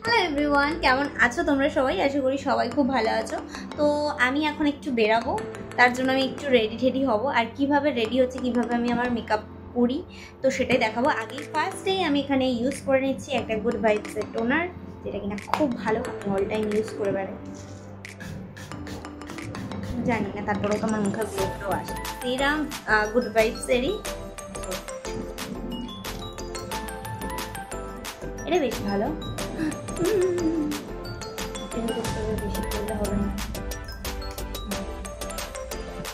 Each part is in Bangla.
হ্যালো এভরিওয়ান, কেমন আছো তোমরা সবাই? আশা করি সবাই খুব ভালো আছো। তো আমি এখন একটু বেরাবো, তার জন্য আমি একটু রেডি হব। আর কিভাবে রেডি হচ্ছে, কিভাবে আমি আমার মেকআপ করি, তো সেটাই দেখাবো। আগে ফার্স্টেই আমি এখানে ইউজ করে নিচ্ছি একটা গুড ভাইবসের টোনার, যেটা কিনা খুব ভালো, আমি অল টাইম ইউজ করে বেড়াই। জানি না, তারপরেও তো আমার মুখে গ্লো আসে। সিরাম গুড ভাইবসেরই, এটা বেশ ভালো। বেশি করলে হবে না,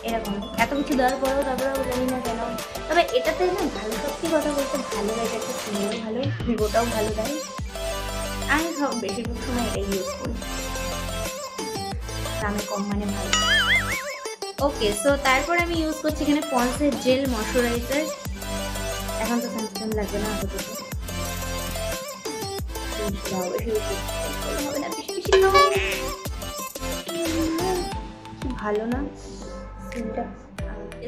এরকম এত কিছু দেওয়ার পরেও তারপরেও জানি না কেন। তবে এটাতে না ভালো, সত্যি কথা বলতে ভালো লাগে, একটা স্মেলও ভালো, ভিভোটাও ভালো দেয়। আমি সব বেশিরভাগ সময় এটাই ইউজ করি, দামে কম মানে ভালো। ওকে, সো তারপর আমি ইউজ করছি এখানে পন্সের জেল ময়শ্চারাইজার। এখন তো সানস্ক্রিন লাগবে না, আপাতত হবে না, বেশি বেশি ভালো না স্কিনটা।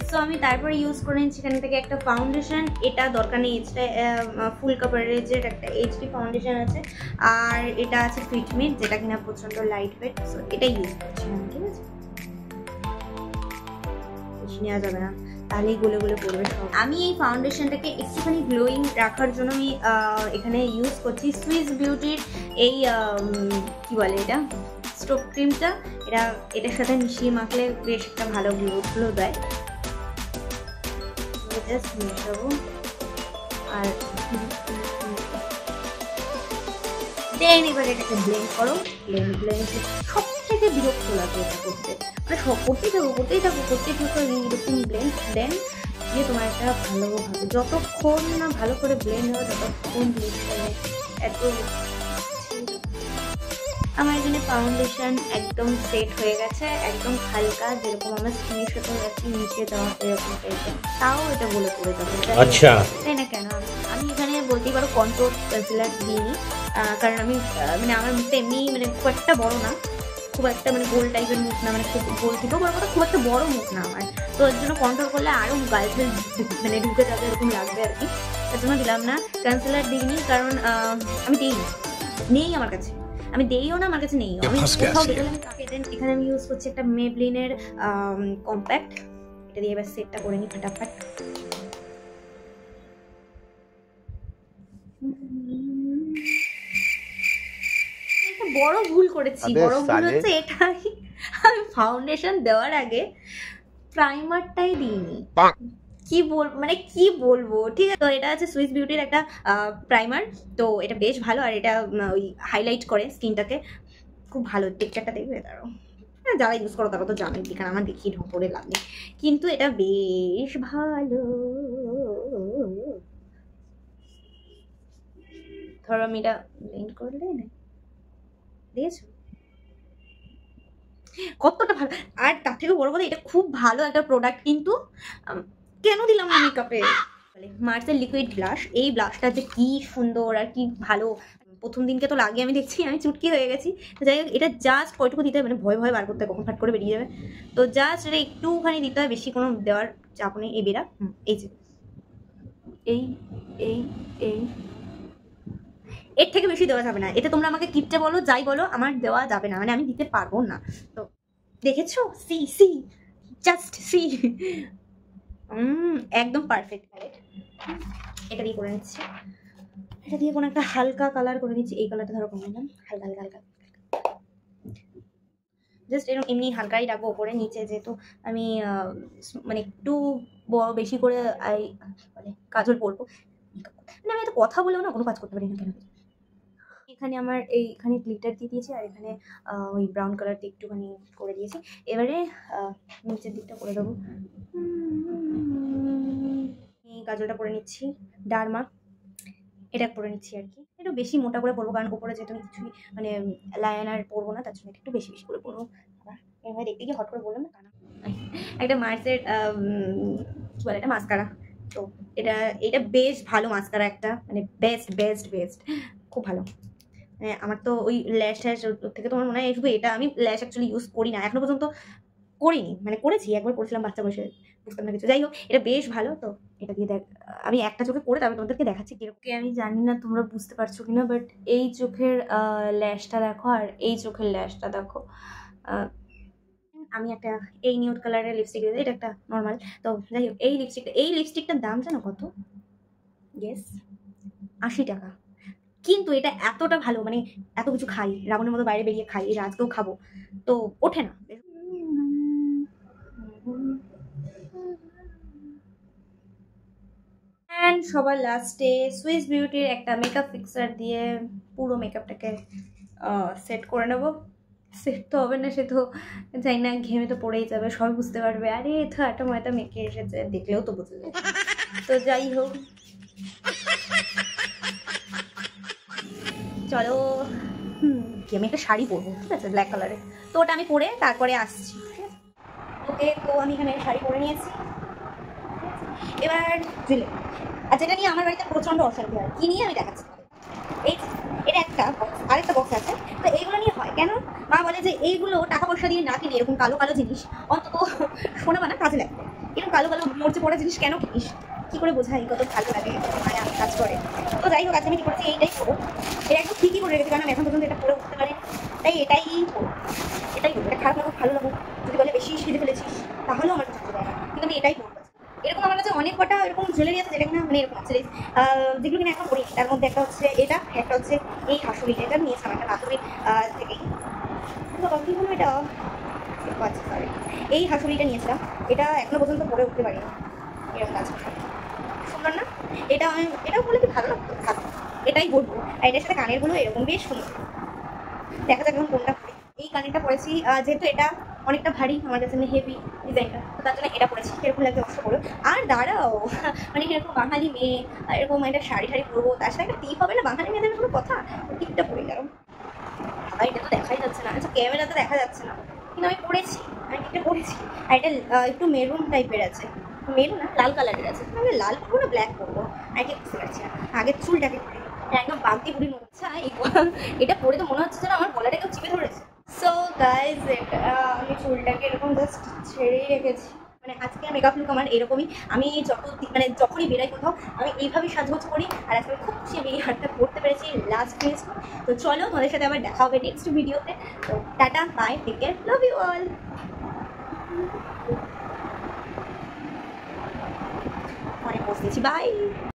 সো আমি তারপরে ইউজ করে নিচ্ছি এখান থেকে একটা ফাউন্ডেশন। এটা দরকার নেই, এটা ফুল কাভারেজের একটা এইচডি ফাউন্ডেশন আছে, আর এটা আছে ফিটমিট, যেটা কিনা প্রচন্ড লাইট ওয়েট। সো এটাই ইউজ করছি আমি, ঠিক আছে? বেশি নেওয়া যাবে না, তাহলেই গলে গলে পড়বে সব। আমি এই ফাউন্ডেশনটাকে একটুখানি গ্লোয়িং রাখার জন্য আমি এখানে ইউজ করছি সুইস বিউটির এই কি বলে এটা, স্টোভ ক্রিমটা। এটার সাথে মিশিয়ে মাখলে বেশ একটা ভালো গ্লো দেয়। জাস্ট মেশাবো আর দেন এবার এটাকে ব্লেন্ড করো। ব্লেন্ড সব থেকে বিরক্ত লাগে এটা করতে, মানে সব করতেই থাকো এরকম ব্লেন্ড। দেন দিয়ে তোমার একটা ভালোভাবে যতক্ষণ না ভালো করে ব্লেন্ড হয় ততক্ষণ ব্লেন্ড করে। এত আমার এখানে ফাউন্ডেশন একদম সেট হয়ে গেছে, একদম হালকা, যেরকম আমার স্কিনের সাথে একটু নিচে দেওয়া এরকম টাইপের। তাও এটা বলে পড়ে যাবে, আচ্ছা তাই না? কেন আমি এখানে বলতেই পারো কন্ট্রোল কনসিলার দিইনি, কারণ আমি মানে আমার মুখটা এমনি মানে খুব একটা বড় না, খুব একটা মানে গোল টাইপের মুখ না, মানে খুব গোল থেকেও বড় কথা, খুব একটা বড় মুখ না আমার। তো এর জন্য কন্ট্রোল করলে আরও গার্লফ্রেন্ড মানে ঢুকে যাবে, এরকম লাগবে আর কি। তার জন্য দিলাম না, কনসিলার দিইনি, কারণ আমি দিইনি, নেই আমার কাছে, আমি দেইও না, আমার কাছে নেই। আমি কোথাও দেখলাম এখানে আমি ইউজ করছি একটা মেবলিনের কম্প্যাক্ট। এটা দিয়ে এবার সেটটা করে নিই ফটাফট। একটা বড় ভুল করেছি, বড় ভুল হচ্ছে এটাই, আমি ফাউন্ডেশন দেওয়ার আগে প্রাইমারটাই দিইনি। কি বলবো, ঠিক আছে? তো এটা আছে সুইস বিউটির একটা প্রাইমার, তো এটা বেশ ভালো, আর এটা ওই হাইলাইট করে স্কিনটাকে, খুব ভালো। টেক্সচারটা দেখবে তারও, যারা ইউজ করো তারা তো জানেন, কারণ আমার দেখিয়ে ঢং করে লাভ নেই, কিন্তু এটা বেশ ভালো। ধরো আমি এটা ব্লেন্ড করলে দেখেছো কতটা ভালো, আর তার থেকে বড় কথা এটা খুব ভালো একটা প্রোডাক্ট। কিন্তু কেন দিলাম না মেকআপে? মার্সের লিকুইড ব্লাশ, এই ব্লাশটা যে কি সুন্দর আর কি ভালো। প্রথম দিনকে তো লাগে, আমি দেখছি আমি চুটকি হয়ে গেছি। যাই হোক, এটা জাস্ট কয়টুকু দিতে হয়, মানে ভয় বার করতে কখন ফাট করে বেরিয়ে যাবে, তো জাস্ট এটা একটুখানি দিতে হয়, বেশি কোনো দেওয়ার চাপ নেই। এই বেরা এই যে এই এই এই এর থেকে বেশি দেওয়া যাবে না, এতে তোমরা আমাকে কিপটে বলো যাই বলো, আমার দেওয়া যাবে না, মানে আমি দিতে পারবো না। তো দেখেছো, সি জাস্ট সি, একদম পারফেক্ট প্যালেট। এটা দিয়ে করে নিচ্ছি, এটা দিয়ে কোনো একটা হালকা কালার করে নিচ্ছি। এই কালারটা ধরো করে নিলাম, হালকা হালকা হালকা, জাস্ট এরকম এমনি হালকাই রাখবো ওপরে নিচে, যেহেতু আমি মানে একটু বড় বেশি করে মানে কাজল পরবো, মানে আমি এত কথা বলেও না কোনো কাজ করতে পারি না কেন। এখানে আমার এইখানে গ্লিটার দিয়ে দিয়েছি, আর এখানে ওই ব্রাউন কালারটা একটুখানি করে দিয়েছি। এবারে নিচের দিকটা করে দেবো, কাজলটা করে নিচ্ছি, ডার্মা এটা করে নিচ্ছি আর কি। একটু বেশি মোটা করে পরবো, কারণ উপরে যেহেতু আমি কিছুই মানে লাইনার পরবো না, তার জন্য একটু বেশি করে পরবো। আবার এভাবে দেখতে গিয়ে হট করে বললাম না, তা না। একটা মার্সের কি বলে এটা, মাস্কারা। তো এটা বেশ ভালো মাস্কারা, একটা মানে বেস্ট খুব ভালো। মানে আমার তো ওই ল্যাশ ট্যাশ থেকে তোমার মনে হয় শুধু এটা, আমি ল্যাশ অ্যাকচুয়ালি ইউজ করি না এখনো পর্যন্ত, করিনি, মানে করেছি একবার করেছিলাম বাচ্চা বয়সে, বুঝতাম না কিছু। যাই হোক, এটা বেশ ভালো, তো এটা দিয়ে দেখ, আমি একটা চোখে করে তারপর তোমাদেরকে দেখাচ্ছি কিরকম। আমি জানি না তোমরা বুঝতে পারছো কিনা, বাট এই চোখের ল্যাশটা দেখো আর এই চোখের ল্যাশটা দেখো। আমি একটা এই নিউড কালারের লিপস্টিক দিয়েছি, এটা একটা নর্মাল। তো যাই হোক, এই লিপস্টিকটার দাম জানো কত? গেস, 80 টাকা। কিন্তু এটা এতটা ভালো, মানে এত কিছু খাই, রাবণের মতো বাইরে বেরিয়ে খাই, এটা আজকেও খাবো, তো ওঠে না। অ্যান্ড সবার লাস্টে সুইস বিউটির একটা মেকআপ ফিক্সার দিয়ে পুরো মেকআপটাকে সেট করে নেবো। সেট তো হবে না, সে তো যাই না, ঘেমে তো পড়েই যাবে, সবাই বুঝতে পারবে আরে তো আটা ময়দা মেখে এসেছে, দেখলেও তো বুঝে যাবে। তো যাই হোক, চলো আমি একটা শাড়ি পরবো, ঠিক আছে, ব্ল্যাক কালারের। তো ওটা আমি পরে তারপরে আসছি। ওকে, তো আমি এখানে শাড়ি পরে নিয়েছি। এবার জুয়েলারি, আর যেটা নিয়ে আমার বাড়িতে প্রচণ্ড অশান্তি হয়, কি নিয়ে আমি দেখাচ্ছি। এই এটা একটা বক্স, আরেকটা বক্স আছে। তো এইগুলো নিয়ে হয় কেন, মা বলে যে এইগুলো টাকা পয়সা দিয়ে না কিনে এরকম কালো কালো জিনিস অন্তত সোনা বানা কাজে লাগবে, এরকম কালো কালো মরচে পড়া জিনিস কেন কিনিস। কি করে বোঝাই কত ভালো লাগে, মায়া কাজ করে। তো যাই হোক, আজকে আমি কি করেছি, এইটাই করবো। এটা একদম ঠিকই করে রেখেছি, কারণ এখন পর্যন্ত এটা পরে উঠতে পারে, তাই এটাই করবো। এটাই করবো, এটা খারাপ লাগুক ভালো লাগুক, যদি বলে বেশি সেজে ফেলেছিস তাহলেও আমার কিছু দেয় না, কিন্তু আমি এটাই করবো। এরকম আমার কাছে অনেক কটা এরকম জুয়েলারি আছে যেটা কিনা মানে এরকম আছে, যেগুলো কিনা এখন পড়ি। তার মধ্যে একটা হচ্ছে এটা, একটা হচ্ছে এই হাসুড়িটা, এটা নিয়েছিলাম একটা বান্ধবীর থেকেই। কি হলো এটা, আচ্ছা সরি, এই হাসুড়িটা নিয়েছিলাম। এটা এখনো পর্যন্ত পরে উঠতে পারি না, এরকম আছে, সুন্দর না? এটা আমি এটাও বলে কি ভালো লাগতো, ভালো, এটাই বলবো। আর এটার সাথে কানেরগুলো এরকম বেশ সুন্দর, দেখা যাক এখন কোনটা পরি। এই কানেরটা পরেছি, যেহেতু এটা অনেকটা ভারী আমার কাছে, মানে হেভি ডিজাইনটা, তো তার জন্য এটা পরেছি। কিরকম লাগছে অবশ্য বলো। আর দাঁড়াও, মানে এরকম বাঙালি মেয়ে, এরকম একটা শাড়ি ঠাড়ি পরবো, তার সাথে একটা টিপ হবে না, বাঙালি মেয়েদের কোনো কথা, টিপটা পরে গেলাম। বাবা, এটা তো দেখাই যাচ্ছে না, আচ্ছা ক্যামেরাতে দেখা যাচ্ছে না, কিন্তু আমি পরেছি, আমি টিপটা পরেছি। আর এটা একটু মেরুন টাইপের আছে, মেরুন না লাল কালারের আছে, আমি লাল পরবো না ব্ল্যাক পরবো আর কি বুঝতে পারছি না। আগে চুলটাকে একদম বাগদি বুড়ির মতো, আচ্ছা এটা পরে তো মনে হচ্ছে যেন আমার গলাটা কেউ চিপে ধরেছে। সো গাইজ, এটা আমি চুলটাকে এরকম জাস্ট ছেড়েই রেখেছি, মানে আজকে মেকআপ লুক আমার এরকমই। আমি মানে যখনই বেরাই কোথাও আমি এইভাবেই সাজগোজ করি, আর আজকে খুব খুশি আমি এই হাতটা করতে পেরেছি লাস্ট মিনিট। তো চলো, তোমাদের সাথে আবার দেখা হবে নেক্সট ভিডিওতে। তো tata, bye, take care, love you all. অনেক বসেছি, বাই।